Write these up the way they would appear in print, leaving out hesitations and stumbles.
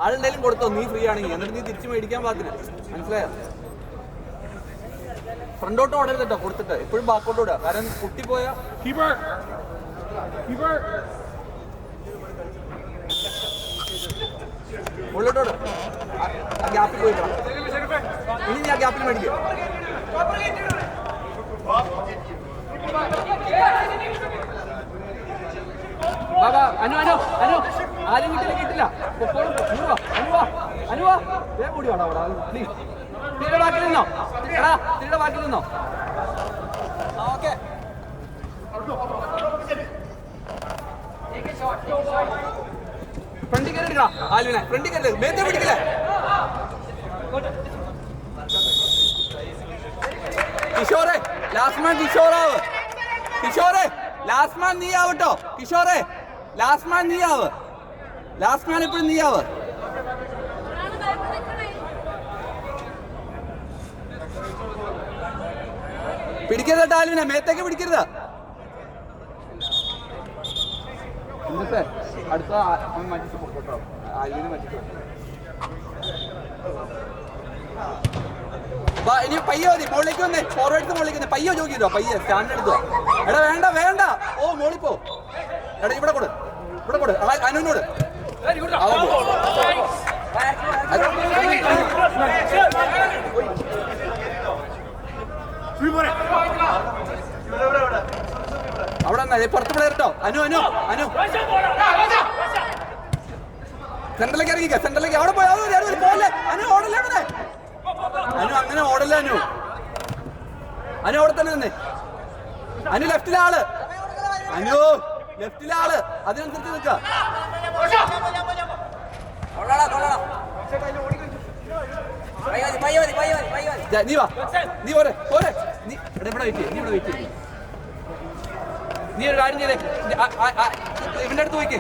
ആളുണ്ടെങ്കിലും കൊടുത്തോ, നീ ഫ്രീ ആണെങ്കിൽ. എന്നിട്ട് നീ തിരിച്ചു മേടിക്കാൻ പാകത്തിന്. മനസ്സിലായോ? ഫ്രണ്ടോട്ട് ഓടരുത് കേട്ടോ, കൊടുത്തിട്ട് എപ്പോഴും ബാക്കോട്ട് ഓടുക. കാരണം കുട്ടി പോയാ ഉള്ളോട്ടോട് ആ ഗ്യാപ്പിൽ പോയിട്ടോ. ഇനി നീ ആ ഗ്യാപ്പിൽ മേടിക്കുക. ബാബാ അനു അനു അനു ആരും കിട്ടില്ല. അനുവാ വേഗം കൂടിയാണോ അവിടെ? പ്ലീസ് തിരിയുടെ ബാക്കിൽ നിന്നോ. എടാ തിരിയുടെ ബാക്കിൽ നിന്നോ. ഓക്കെ ഫ്രണ്ടിൽ കയറി എടുക്കണം. ആലുവിനെ ഫ്രണ്ടിൽ കയറി മേത്തെ പിടിക്കില്ലേ. കിഷോറെ ലാസ്റ്റ് മാൻ കിഷോറാവ്. കിഷോറെ ലാസ്റ്റ് മാൻ നീ ആവട്ടോ. കിഷോറെ ലാസ്റ്റ് മാൻ നീ ആവ്. ലാസ്റ്റ് മാൻ എപ്പോഴും നീ ആവ്. പിടിക്കരുത് ആലുവിനെ, മേത്തേക്ക് പിടിക്കരുത്. അടുത്ത മാറ്റിട്ട് പോട്ടോ. ആലുവിനെ മാറ്റിട്ട് ഇനി പയ്യോ മതി. മുകളിലേക്ക് വന്നേ, ഫോർവേഡ് മുകളിലേക്ക് വന്നേ. പയ്യോ ചോദിക്കോ, പയ്യെ സ്റ്റാൻഡ് എടുത്തോ. എടാ വേണ്ട വേണ്ട, ഓ മോളിപ്പോ. എടാ ഇവിടെ കൊടു, ഇവിടെ കൊടു. അനുവിനോട് അവിടെ പുറത്ത് പിള്ളേർ കേട്ടോ. അനു അനു അനു സെന്ററിലേക്ക് ഇറങ്ങിക്ക, സെന്ററിലേക്ക്. അവിടെ പോയാ പോലെ അനു ഓടല്ലേ അവിടെ. അനു അങ്ങനെ ഓടല്ലേ. അനു അനു അവിടെ തന്നെ നിന്നേ. അനു ലെഫ്റ്റിലെ ആള്. അനു ലെഫ്റ്റിലെ ആള്, അതിനനുസരിച്ച് നിൽക്ക. നീ വാ, നീ പോരെ പോരെ. നീ ഇവിടെ വെയിറ്റ് ചെയ്യ്, നീ ഇവിടെ വെയിറ്റ് ചെയ്യ്. നീ ഒരു കാര്യം ചെയ്തേ, ഇവന്റെ അടുത്ത് പോയിക്കേ.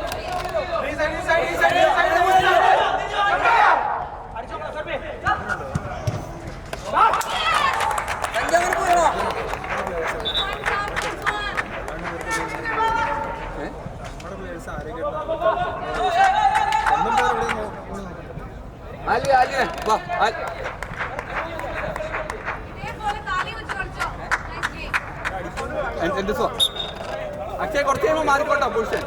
അക്ഷയ കുറച്ച് കഴിയുമ്പോ മാറിക്കോട്ടോ പൊസിഷൻ.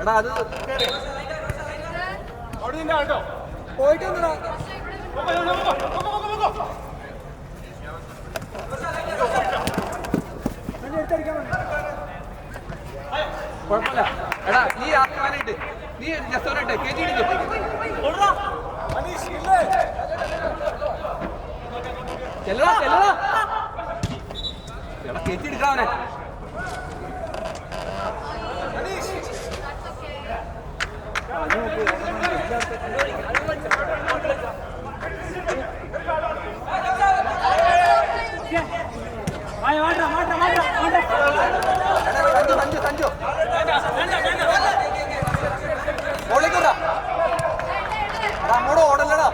എടാ അത് പോയിട്ട് കുഴപ്പമില്ല. എടാ നീ ആക്കാനായിട്ട് നീ ജസ്റ്റോനായിട്ട് കേറ്റി ഇടിക്കും. ചെല്ലടാ ചെല്ലടാ. എടാ കേറ്റി എടുക്കാവനെ. സഞ്ജു മോളിക്കൂടാ. അങ്ങോട്ട് ഓടല്ലടാ.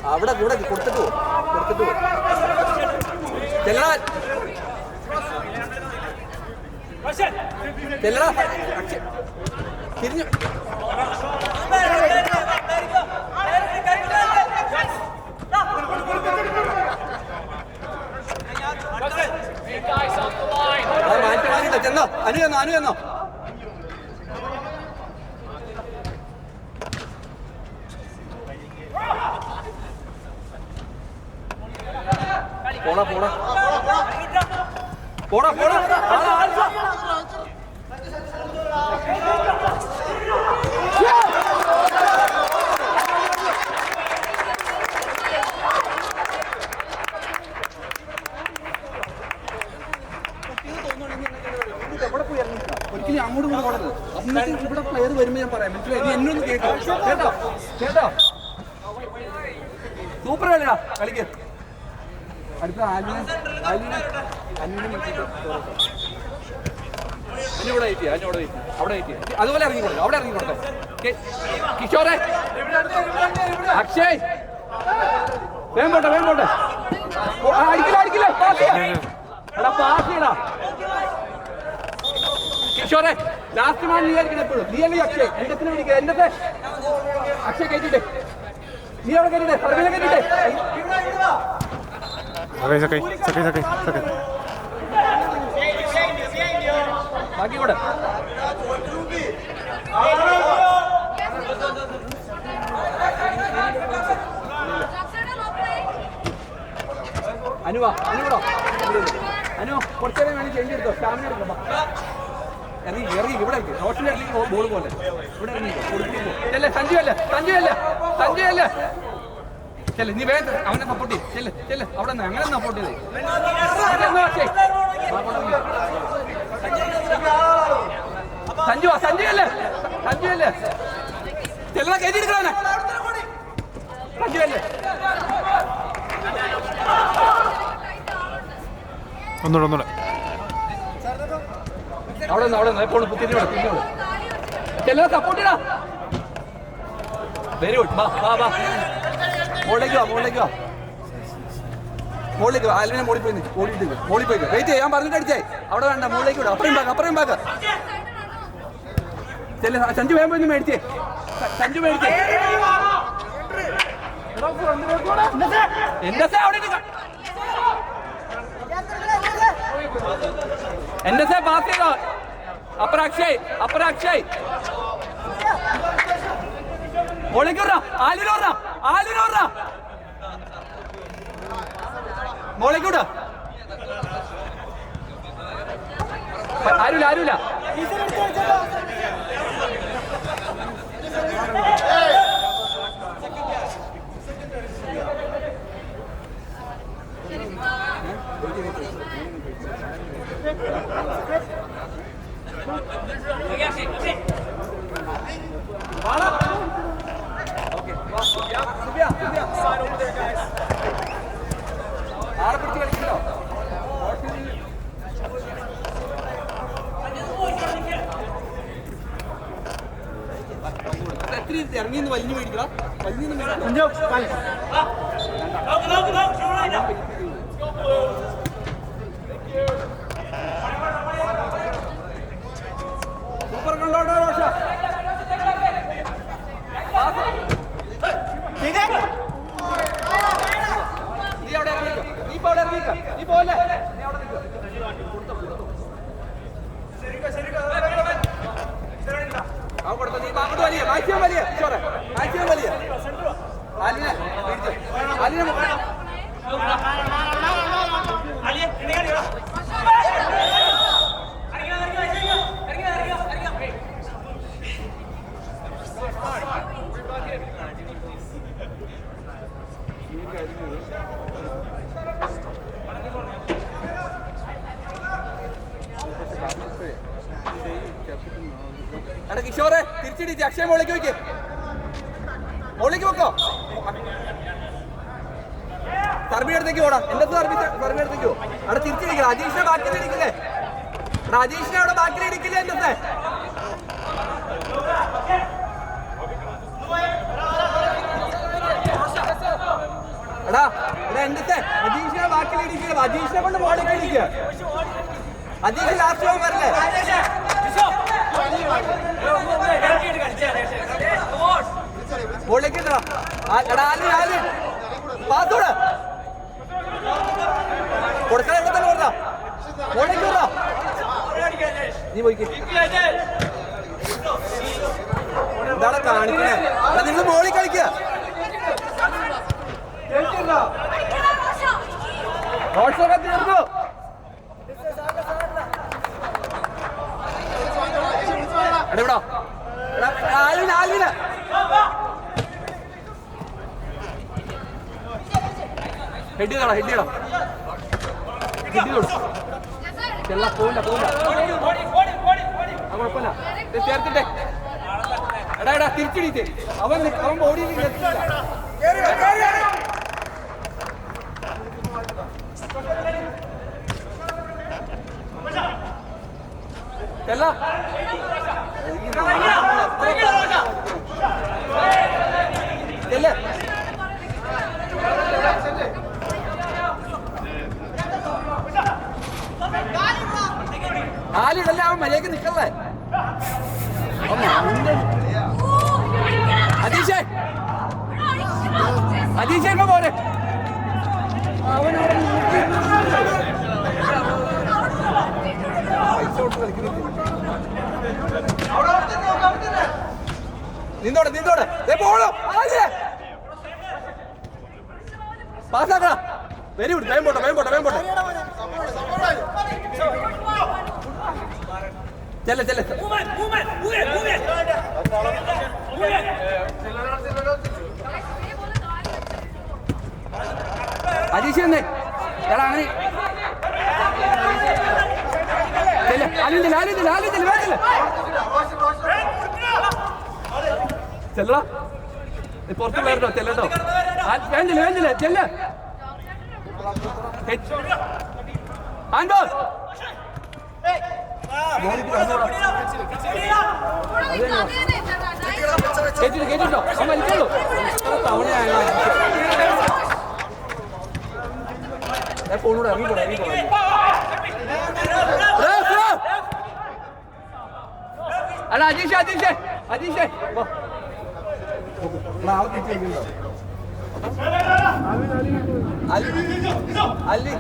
അവിടെ കൂടെ കൊടുത്തിട്ട് പോ ചെല്ലടാ തിരിഞ്ഞു മാറ്റി ചെന്നോ അനു ചെന്നോ പോടാ ഒരിക്കലും അങ്ങോട്ടും കൂടെ ഓടരുത്. എന്നിട്ട് ഇവിടെ പ്ലെയർ വരുമ്പോൾ ഞാൻ പറയാം മനസ്സിലായി എന്നൊന്ന് കേട്ടോ സൂപ്പർ കളിയാ കളിക്ക് അടുത്ത അതുപോലെ ഇറങ്ങിക്കൊടുക്കും അവിടെ ഇറങ്ങിക്കൊടുക്കാം കിഷോറെ അക്ഷയ് വേഗം പോട്ടെ അടിക്കില്ല പാസിടാ കിഷോറെ ലാസ്റ്റ് മാൻ നീ ആയിരിക്കണം എപ്പോഴും നീ അല്ലെങ്കിൽ അക്ഷയ് എന്റെ വിളിക്കുക എന്റെ അക്ഷയ് കയറ്റിട്ടെ നീ അവിടെ കയറ്റിട്ടെ സർവീനെ കയറ്റിട്ടെ ബാക്കി കൂടെ അനുവാ അനു കുറച്ചേരം വേണ്ടി ചേഞ്ച് എടുത്തോ സ്റ്റാമിന എടുക്കാം ഇറങ്ങി ഇവിടെ റോഷന്റെ ഇറങ്ങി ബോൾ പോലെ ഇവിടെ ഇറങ്ങി സഞ്ജു അല്ലേ ചെല്ല് നീ വേണ്ട അവനെ സപ്പോർട്ട് ചെയ്യും ചെല്ല് അവിടെ നിന്ന് അങ്ങനെ സപ്പോർട്ട് ചെയ്തേ സഞ്ജു അല്ലേ ചെല്ലണ കയറ്റി എടുക്കണേ സഞ്ജു അല്ലേ ഒന്നുകൂടെ അവിടെ എപ്പോഴും ചെല്ലണ സപ്പോർട്ട് ചെയ്യടാ വെരി ഗുഡ് വാ മുകളിലേക്ക് വാ ആൽവിനെ മോളിൽ പോയി വെയിറ്റ് ചെയ്യാൻ പറഞ്ഞിട്ട് അടിച്ചേ അവിടെ വേണ്ട മുകളിലേക്ക് വിടാം അപ്പുറം പാക്ക ചെല്ല സഞ്ജു വേഗം പോയി മേടിച്ചേ എന്റെ പാസ് ചെയ്തോ അപ്പുറം അക്ഷയ് മോളിക്കൂറാ ആലിനോറാ മോളിക്കൂടാ ആരുമില്ല ആളെ പിടിച്ച് കളിക്കണ്ടോ എത്ര ഇറങ്ങിന്ന് വലിഞ്ഞു മേടിക്കണം സൂപ്പർ കണ്ടോട്ടോ റോഷ നീ പോലെ കൊടുത്ത നീ അങ്ങോട്ട് വലിയ മാക്സിമം വലിയ ആലിനെ എടാ കിഷോറെ തിരിച്ചിടിച്ച് അക്ഷയ മോളിലേക്ക് വെക്കോ സർബി അടുത്തേക്ക് പോടാ എന്റെ സർബി അടുത്തേക്ക് പോ അവിടെ തിരിച്ചിടിക്കില്ല അജീഷിനെ ബാക്കിൽ ഇടിക്കില്ലേ അജീഷിനെ അവിടെ ബാക്കിൽ ഇടിക്കില്ലേ എന്റെ എടാ ഇവിടെ എന്റെ അജീഷിനെ ബാക്കി ഇടിക്കുക, അജീഷിനെ കൊണ്ട് മോളിലേക്ക് ഇടിക്കുക. അജീഷ് ലാസ്റ്റ് പോകാൻ വരല്ലേ? മോളിലേക്ക് ഇടടാ. എടാ ആല് ആല് പാത്തോട് കൊടുക്കാൻ ഇവിടെ തന്നെ കൊടുത്താ മോളിലേക്ക് വിടാ. നീ പോയിക്ക്. എന്താണ് കാണിക്കണേ? എടാ നിങ്ങൾ മോളിൽ കളിക്കുക. റോഡ്സൊക്കെ തീർന്നു. എടാ ഇവിടെ ആലിന് ആലിന് ഹെഡ് ചെയ്തോടാ, ഹെഡ് ചെയ്യണം, ഹെഡ് ചെയ്തോളൂ. ചെല്ല പോവില്ല പോവില്ല, ആ കുഴപ്പമില്ല, ചേർത്തിട്ടെ. എടാ എടാ തിരിച്ചിടിയിട്ട് അവൻ ബോഡിയിൽ ചെല്ല. ചെല്ലേ ആലിടല്ലേ, അവൻ മര്യാദക്ക് നിക്കല്ലേ. അതീഷേ അതീഷേ ഇപ്പൊ പോരെ. നിന്നോടെ നിന്നോടെ പോണോ പാസ്സാക്കണ. Very good. വേം പോട്ടെ വേം പോട്ടെ വേം പോട്ടെ. ചെല്ല ചെല്ല. അജീഷ് എന്നേ എടാ അങ്ങനെ ചെല്ലടാ, പുറത്ത് വേണ്ടോ ചെല്ലട്ടോ. വേണ്ടില്ല വേണ്ടില്ല ചെല്ല. ആൻഡോർ കേട്ടിട്ടോ അവൻ വലിക്കുള്ളൂ. തവണയായ ഫോണൂടെ ഇറങ്ങിപ്പോടെ ഇറങ്ങിപ്പോടെ. അല്ല അജീഷേ അജീഷേ അജീഷേ അല്ലി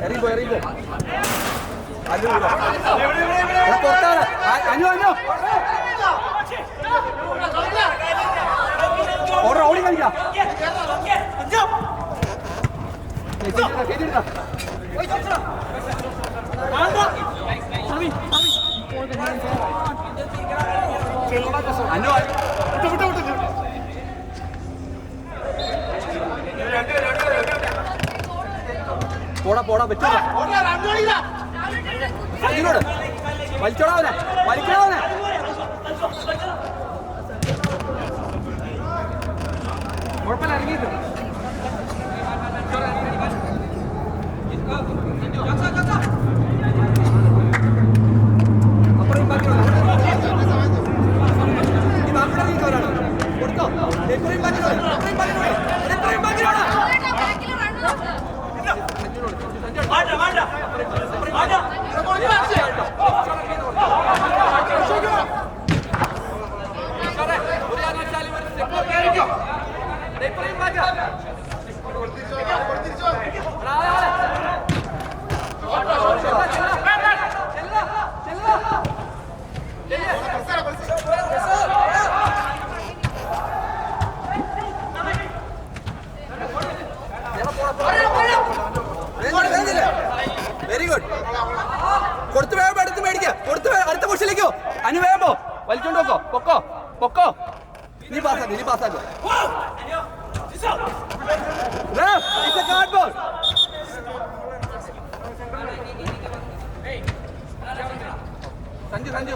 എറിയുമ്പോ എറിയുമ്പോ പുറത്താണ്. അനു അനു ഓടി കളിക്കാം. അനു പോടാ പോടാ പറ്റൂല. അതിനോട് വലിച്ചോടാവനെ വലിക്കണവനെ. കുഴപ്പമില്ല ഇറങ്ങിയിട്ട് അപ്പുറം ബാക്കിയുള്ള ഈ ബാക്കിയുടെ നീക്കവരാണ് കൊടുത്തോ. എത്രയും ബാക്കിയോട് എത്രയും ബാക്കിയോട് എത്രയും ബാക്കിയോട് വെരി ഗുഡ്. കൊടുത്ത് വേഗം എടുത്ത് മേടിക്ക. കൊടുത്ത് അടുത്ത പൊസിഷനിലേക്കോ. അനു വേഗം പോ. വലിച്ചോണ്ട് പോക്കോ. പൊക്കോ പൊക്കോ. നീ പാസ്സാക്കി നീ പാസ്സാക്കോ. സഞ്ജു സഞ്ജു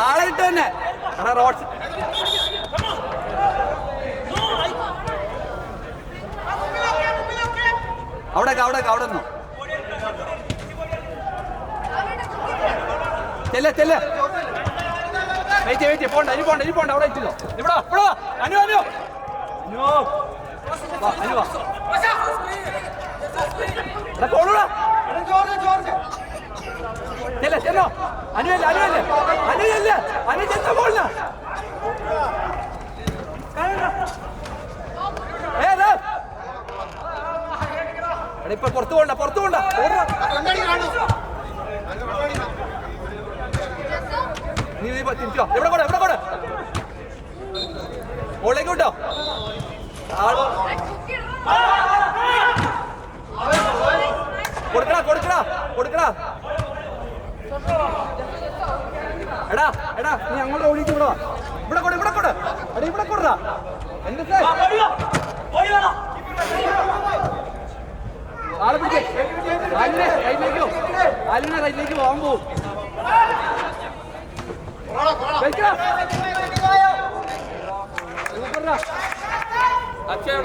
ആളെ ഇട്ട് തന്നെ റോഡ് അവിടെ നിന്നോ ചെല്ലേ വെയിറ്റ് പോണ്ട ഇനി പോണ്ട അവിടെ എത്തില്ലോ ഇവിടെ അനു ചെല്ലോ അനു ചെന്ന പോളിന ഇപ്പൊ പുറത്തു പോണ്ട നീ തിരിച്ചോ എവിടെ കൂടെ ഓളേക്ക് വിട്ടോ കൊടുക്കടാ എടാ നീ അങ്ങോട്ട് ഓടിച്ചു ഇവിടെ കൊടുടാ എന്താ ആളെ പിടിച്ചേ ആലിനെ റൈറ്റിലേക്ക് പോകാൻ പോവും അക്ഷയ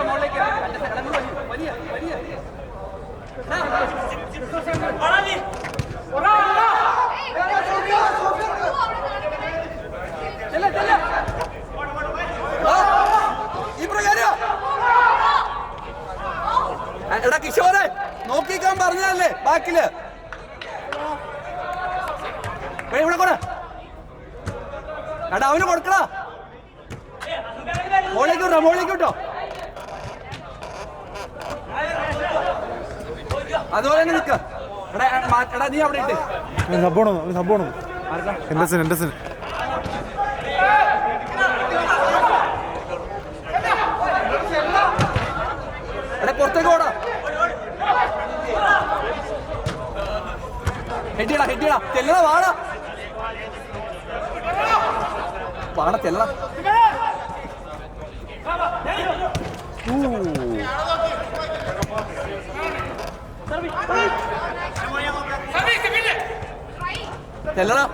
മോളിലേക്ക് വലിയ എടാ കിഷോറെ നോക്കിക്കാൻ പറഞ്ഞല്ലേ ബാക്കില് ഇവിടെ കൂടെ എടാ അവന് കൊടുക്കടാ മോളിലേക്ക് വിട്ടോ അതുപോലെ തന്നെ നിക്ക എടാ നീ അവിടെ ഇട്ട് എടാ പുറത്തേക്ക് ഓടാ ഹെഡിയടാ ചെല്ലടാ വാടാ ചെല്ലടാ ചെല്ലടാ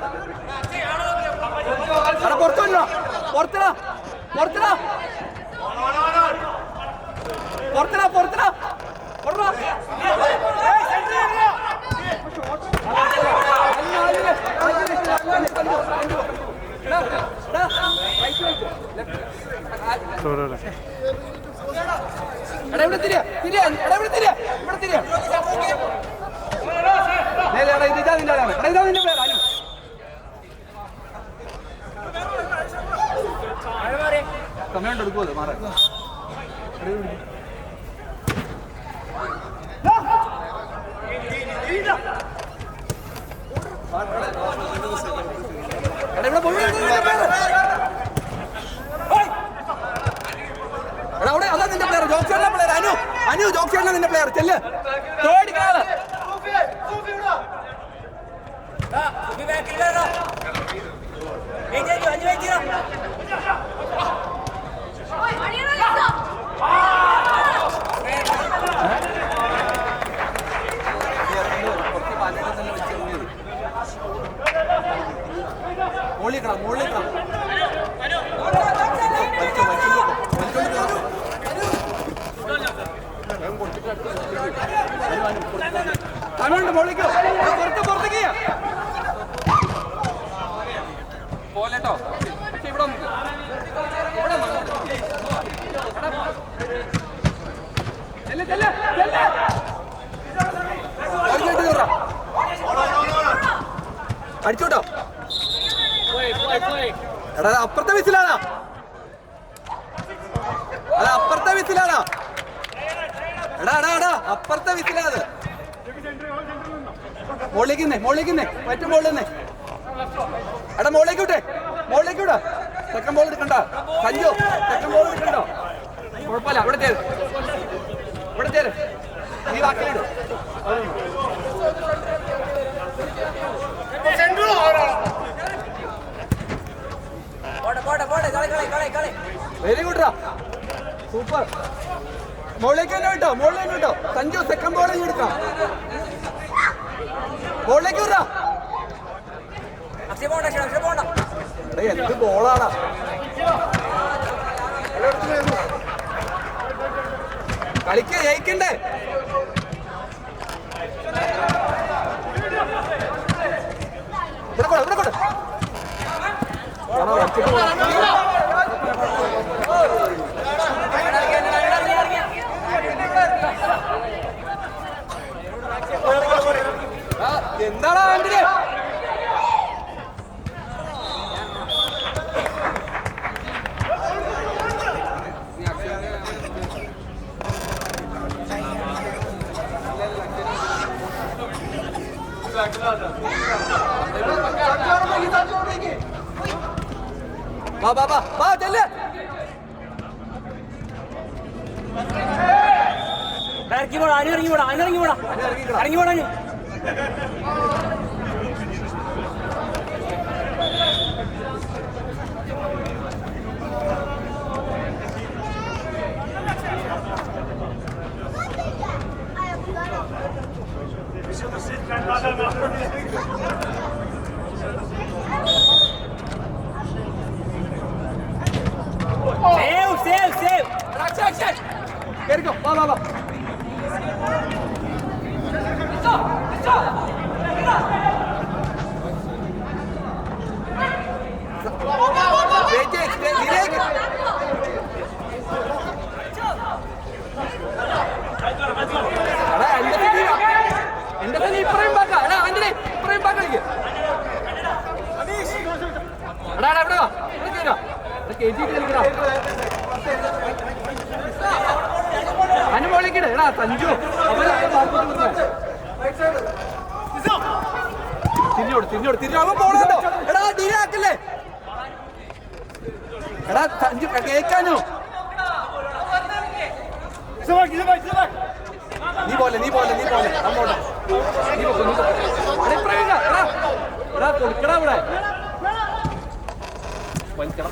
എടാ പുറത്തിടാ ഇവിടെ തിരിയാ ഇതാ നിന്റെ പേര് അനു സമയം എടുക്കുമല്ലോ മാറാൻ അവിടെ അതാ നിന്റെ പ്ലെയർ ജോക്സിയുടെ പ്ലെയർ അനു ജോക്സിയുടെ നിന്റെ പ്ലെയർ ചെല്ല് തോടിക്കാള് അനുണ്ട് മോളിക്കോ പുറത്തേക്ക് പോലെട്ടോ പക്ഷെ ഇവിടെ അടിച്ചോട്ടോ എടാ അപ്പുറത്തെ വിസിലാണോ അപ്പുറത്തെ വിസിലാണോ എടാ അപ്പുറത്തെ വിസിലാത് മുകളിലേക്ക് ഏറ്റവും മുകളിൽ നിന്ന് എടാ മുകളിലേക്ക് വിട്ടേ സെക്കൻഡ് ബോൾ എടുക്കണ്ട സഞ്ജു സെക്കൻഡ് ബോൾ എടുക്കണ്ടോ കുഴപ്പമില്ല ഇവിടെ ചേര് നീ ബാക്കിയിട് വെരി ഗുഡ്രാ സൂപ്പർ മുകളിലേക്ക് തന്നെ കേട്ടോ സഞ്ജു സെക്കൻഡ് ബോൾ എടുക്കാം മുകളിലേക്ക് വിടാ എന്ത് ബോളാടാ കളിക്ക് ജയിക്കണ്ടേ ഇവിടെ കൊടു എന്താടാ ആന്റണി വാ ചെല്ല് ഇറങ്ങി പോടാ Save! Action! Go! Va! അനുമോളിക്കണേ എടാ സഞ്ജു തിരിഞ്ഞോട് അവൻ പോണോ എടാ ഡിലേ ആക്കല്ലേ എടാ സഞ്ജു കേക്കാനോ നീ പോലെ അങ്ങോട്ട് എടാ കൊടുക്കടാ ഇവിടെ വലിച്ചടാ